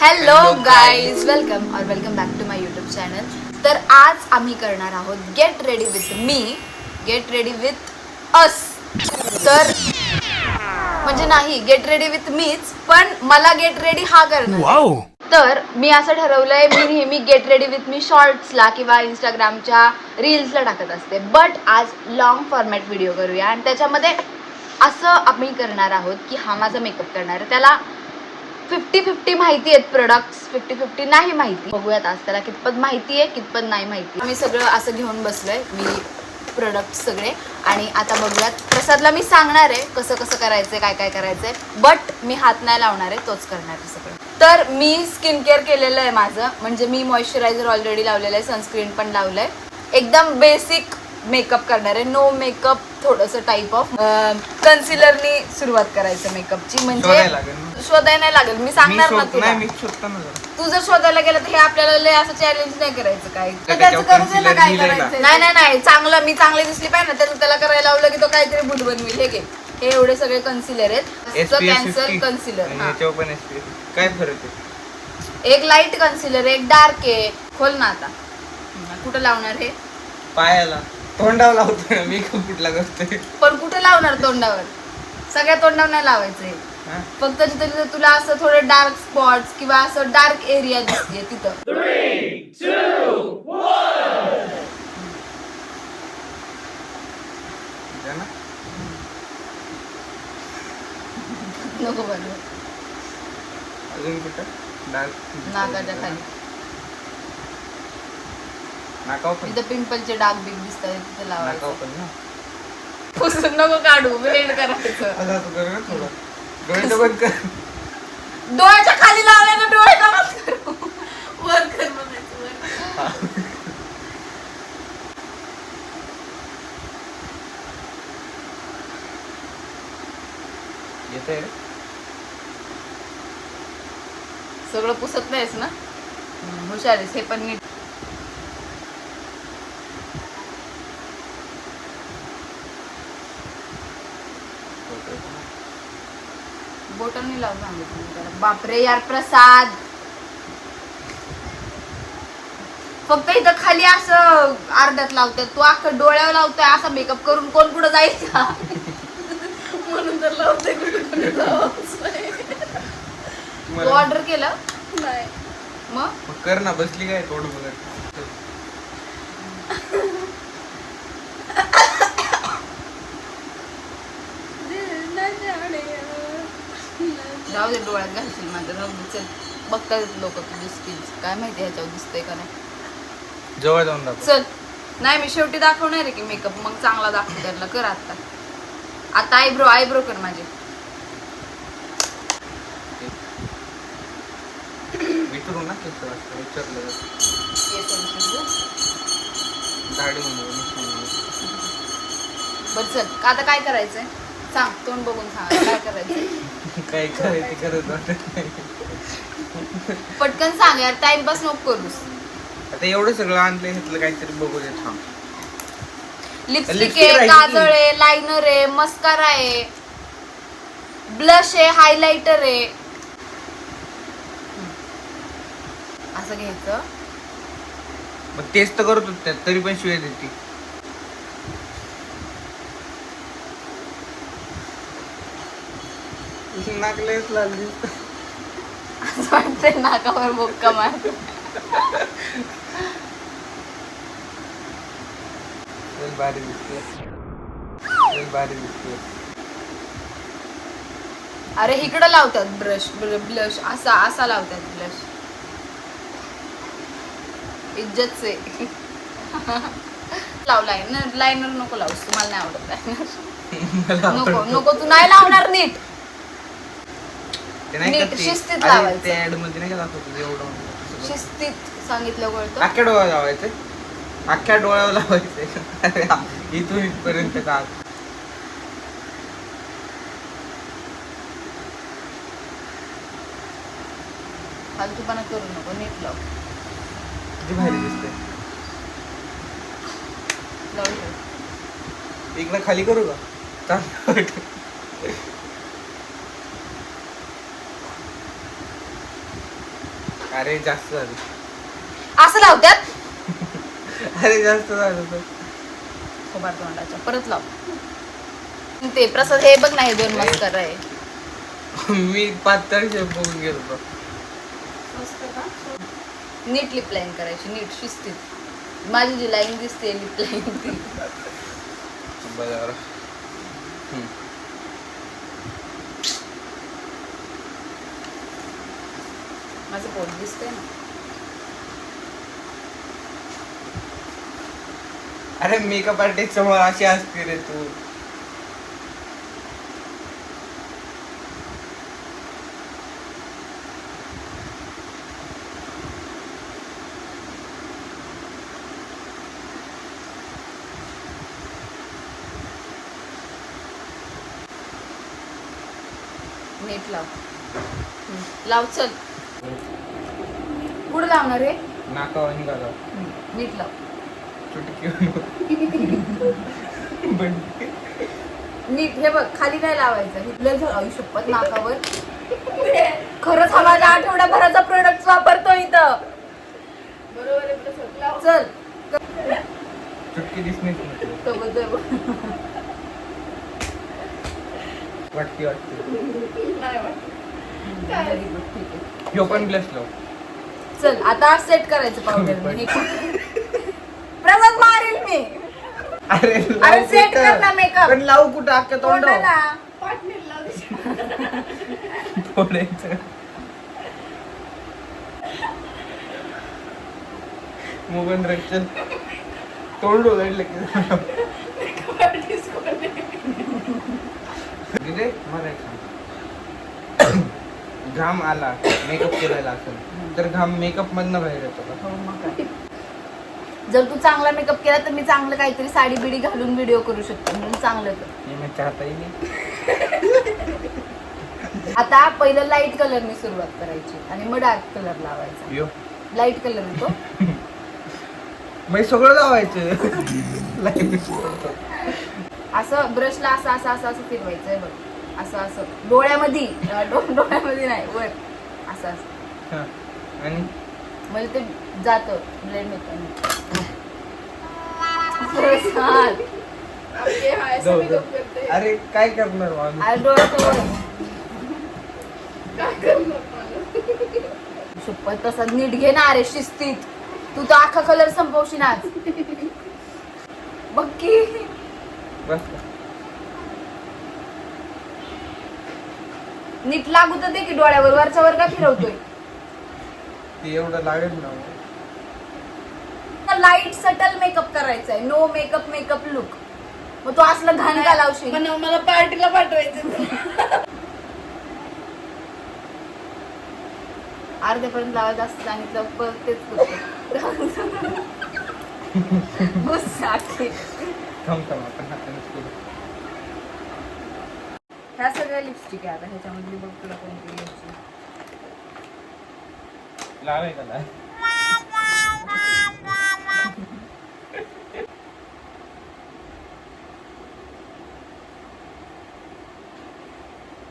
Hello guys, welcome back to my YouTube channel. तर आज आम्ही करणार आहोत get ready with me, get ready with us. तर म्हणजे नाही गेट रेडी विथ मीच, पण मला गेट रेडी हा करणार. तर मी असं ठरवलंय, मी नेहमी गेट रेडी विथ मी शॉर्ट्सला किंवा इंस्टाग्रामच्या रील्सला टाकत असते, बट आज लॉंग फॉर्मॅट व्हिडिओ करूया आणि त्याच्यामध्ये असं आम्ही करणार आहोत की हा माझा मेकअप करणार आहे. त्याला 50-50 माहिती आहेत प्रोडक्ट्स, 50-50 नाही माहिती. बघूयात आज त्याला कितपत माहिती आहे कितपत नाही माहिती. मी सगळं असं घेऊन बसलोय, मी प्रोडक्ट सगळे. आणि आता बघूयात, प्रसादला मी सांगणार आहे कसं कसं करायचंय, काय काय करायचंय, बट मी हात नाही लावणार आहे, तोच करणार आहे सगळं. तर मी स्किन केअर केलेलं आहे माझं, म्हणजे मी मॉइश्चरायझर ऑलरेडी लावलेलं आहे, सनस्क्रीन पण लावलंय. एकदम बेसिक मेकअप करणार आहे, नो मेकअप, थोडंसं टाईप ऑफ कन्सिलरनी सुरुवात करायचं मेकअपची. म्हणजे शोधायला नाही लागेल, मी सांगणार ना तुला. तू जर शोधायला गेलं तर हे आपल्याला लय असं चॅलेंज नाही करायचं. काय त्याचं करू दे ना, काय करायचं. नाही चांगलं, मी चांगली दिसली पाहिजे ना, त्याचं त्याला करायला लावलं की तो काहीतरी बुध बनवेल. हे घे, हे एवढे सगळे कन्सिलर आहेत. कॅन्सल कन्सिलर, काय फरक आहे? एक लाईट कन्सिलर, एक डार्क आहे. खोल ना आता. कुठं लावणार हे? पायाला, तोंडावर लावतोय मी. कुठला करतोय? पण कुठे लावणार? तोंडावर. सगळ्या तोंडावर नाही लावायचंय, फक्त जिथे जिथे तुला असं थोडं डार्क स्पॉट्स किंवा असं डार्क एरिया दिसते तिथं. 3, 2, 1. नको बनवू. अजून कुठं? नाकाच्या खाली, नाकावर तिथं पिंपलचे डाग बिग दिसतात, तिथे लावायचं. नाकावर पण ना. पुसून नको काढू, ब्लेंड करायचं. आता तू कर ना थोडं. डोळे बंद कर. डोळ्याच्या खाली लावल्यानं डोळे का बंद करू? वर कर म्हणायचं, वर. येतंय रे? सगळं पुसत नाहीस ना? हुशार आहेस. हे पण नीट. बोटांनी लावून सांगितलं त्याला. बापरे यार प्रसाद, फक्त इथं खाली असं अर्ध्यात लावतात, तू अख्खं डोळ्यावर लावतोय. असा मेकअप करून कोण कुठं जायचं? म्हणून तर लावतोय कुठे तू ऑर्डर केलं नाही मग कर ना. बसली काय तोंड बघत? जाऊ दे, डोळ्यात घालशील माझं. राहू दे, चल. बघतात लोक तुझी स्किन, काय माहिती ह्याच्यावर दिसतंय का नाही. जवळ जाऊन दाखव. चल. नाही, मी शेवटी दाखवणार आहे की मेकअप, मग चांगला दाखव त्याला. कर आता आयब्रो कर माझे. विचारू ना कसं वाटतं, विचारलं दाढी बरं चल, आता काय करायचंय सांग, तोंड बघून सांग काय करायचंय. काय करायचं करत वाटत नाही. पटकन सांग यार, टाइमपास नको करूस. आता एवढं सगळं आणलंय, ह्यातलं काहीतरी बघू दे. थांब. लिपस्टिक आहे, काजळ आहे, लायनर आहे, मस्कारा आहे, ब्लश आहे, हायलाइटर आहे. असं घ्यायचं. मग तेच तर करत होत, तरी पण शिवाय देते. नाकलेच लागली. असं वाटतंय नाकावर बोक्का मार. भारी दिसते. अरे इकडं लावतात ब्लश असा लावतात ब्लश. इज्जत से लाव लायनर नको लावूस, तुम्हाला नाही आवडत लायनर. नको तू नाही लावणार. नीट शिस्तीत लावायचं. शिस्तीत सांगितलं कळतं. अख्ख्या डोळ्यावर लावायचं. अख्ख्या डोळ्यावर लावायचं. इथून इथपर्यंत का फालतूपणा करू नको, नीट लाव. किती भारी दिसते. इकडं खाली करू का? अरे जास्त झालं. असं लावत्यात अरे जास्त झालं तर. खोबार तोंडाच्या परत लाव. ते प्रसाद हे बघ ना, हे 2 मस्कर आहे. मी पातळ शेप बघून गेलो. नीट लिप लाईन करायची, नीट शिस्तीत. माझी जी लाईन दिसते लिप लाईन ती. बरोबर. माझं पोट दिसतंय ना. अरे मेकअप आर्टिस्ट समोर अशी असते रे तू. नीट लाव. लाव चल. कुठं लावणार आहे? नाकावर निघाला. नीट लाव. चुटकी नीट हे बघ, खाली नाही लावायचं. इथलं जर आयुष्यपत नाकावर. खरंच हा माझ्या आठवड्याभराचा प्रोडक्ट वापरतो इथं. बरोबर आहे. चल चुटकी दिसणे वाटते ह्यो पण ब्लश लाव. चल आता सेट करायचं पावडर. प्रसाद मारेल मी. अरे अरे सेट कर ना मेकअप. पण लावू कुठं अख्ख्या तोंडावर तोंडाला. फोडायचं. मोबाईल रक्षण तोंड ओघडलं की दिदे मला एक सांग. घाम आला मेकअप केलेला असेल तर घाम मेकअप मधनं बाहेर येतो का? जर तू चांगला मेकअप केला तर मी चांगलं काहीतरी साडी बिडी घालून व्हिडिओ करू शकते, म्हणून चांगलं कर. मी चाहता ही नाही. आता पहिलं लाईट कलरने सुरुवात करायची आणि मग डार्क कलर लावायचा. यो लाईट कलर येतो. मग सगळं लावायचं. असं ब्रशला असं असं असं असं फिरवायचंय बघ. असं असं डोळ्यामध्ये डोळ्यामध्ये नाही, वर असं असं. हा. आणि म्हणजे ते जातं ब्लेंड होतं. जाऊ दे. अरे काय करणार माणूस? अरे डोळ्याचं वर. शपथ तसा नीट घे ना रे शिस्तीत. तू तर अख्खा कलर संपवशील आज. बघ की बस नीट लागू तर दे की डोळ्यावर. वरच्या वर का फिरवतोय? ते एवढं लागेल ना. लाईट सटल मेकअप करायचा आहे. No makeup makeup look. मग तू असलं घाण का लावशील? मला पार्टीला पाठवायचं. अर्ध्यापर्यंत लावायचं असं सांगितलं, परत तेच करतो. गुस्सा. थांब आपण हातानेच करू. ह्या सगळ्या लिपस्टिक आहे आता. ह्याच्यामधली बघ तुला कोणती घ्यायची. लावायचं ना.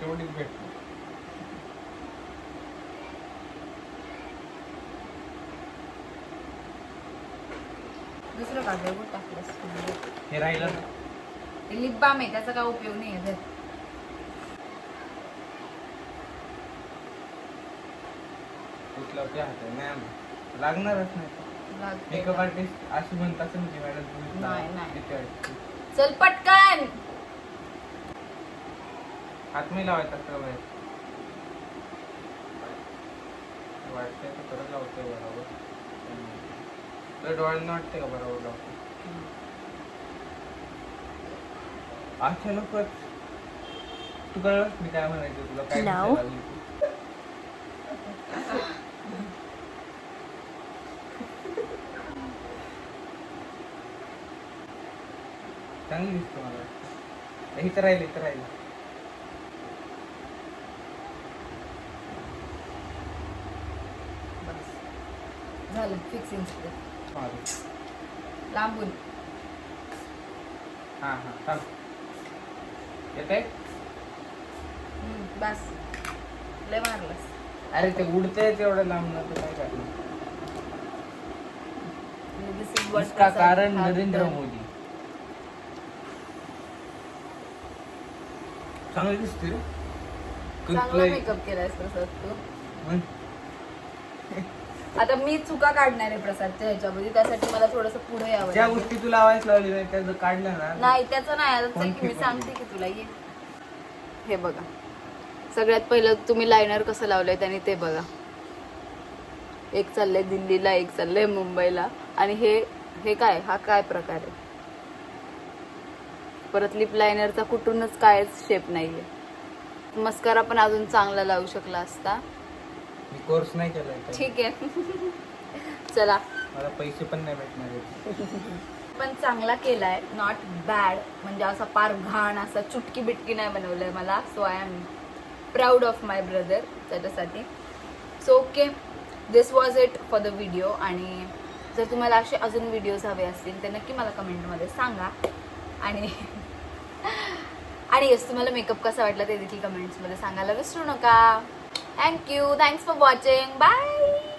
तेवढीच भेटतो. दुसरं काढलं बघ टाकलंस. हे राहिलं ना. ते लिप बाम आहे, त्याचा काय उपयोग नाही आहे. कुठला ते हात आहे मॅम लागणारच नाही. मेकअप आर्टिस्ट अशी म्हणतात ना की मॅडम नाही. तुम्ही चल पटकन. हात मी लावायचा सवय वाटतंय तर परत लावतोय बरोबर. तुला डोळ्यांना वाटतंय का बरोबर लावतो? अचानकच तू कळलं मी काय म्हणायचं तुला? काय दिसायला लागली तू? चांगली दिसतो मला वाटतं. इथं राहिलं झालं फिक्सिंग. लांबून. हा थांब. येते बस लय मारलंस. अरे ते उडतंय तेवढं लांब तर काय करणार. This is what इसका Prasad कारण have नरेंद्र done. मोदी. चांगली दिसते रे. चांगला मेकअप केलाय प्रसाद तू. आता मी चुका काढणार आहे प्रसादच्या ह्याच्यामध्ये, त्यासाठी मला थोडस पुढे यावं ज्या लागेल. गोष्टी तुला आवाज लावली नाही त्याचं काढलं ना. नाही त्याचं नाही, आता कोण चल की मी फेकून सांगते की तुला ये. हे बघा, सगळ्यात पहिलं तुम्ही लायनर कसं लावलंय त्याने ते बघा. एक चाललंय दिल्लीला, एक चाललंय मुंबईला, आणि हे काय, हा काय प्रकार आहे. परत लिप लायनरचा कुठूनच कायच शेप नाहीये. मस्कारा पण अजून चांगला लावू शकला असता. मी कोर्स नाही केलाय काही. ठीक आहे. चला, मला पैसे पण नाही भेटणार आहेत. पण चांगला केलाय, नॉट बॅड. म्हणजे असा पार घाण असा चुटकी बिटकी नाही बनवलंय मला. So I am proud of my brother त्याच्यासाठी. So okay, this was it for the video. आणि जर तुम्हाला असे अजून व्हिडिओज हवे असतील तर नक्की मला कमेंटमध्ये सांगा. आणि येस, तुम्हाला मेकअप कसा वाटला ते देखील कमेंट्समध्ये सांगायला विसरू नका. Thank you, thanks for watching, bye.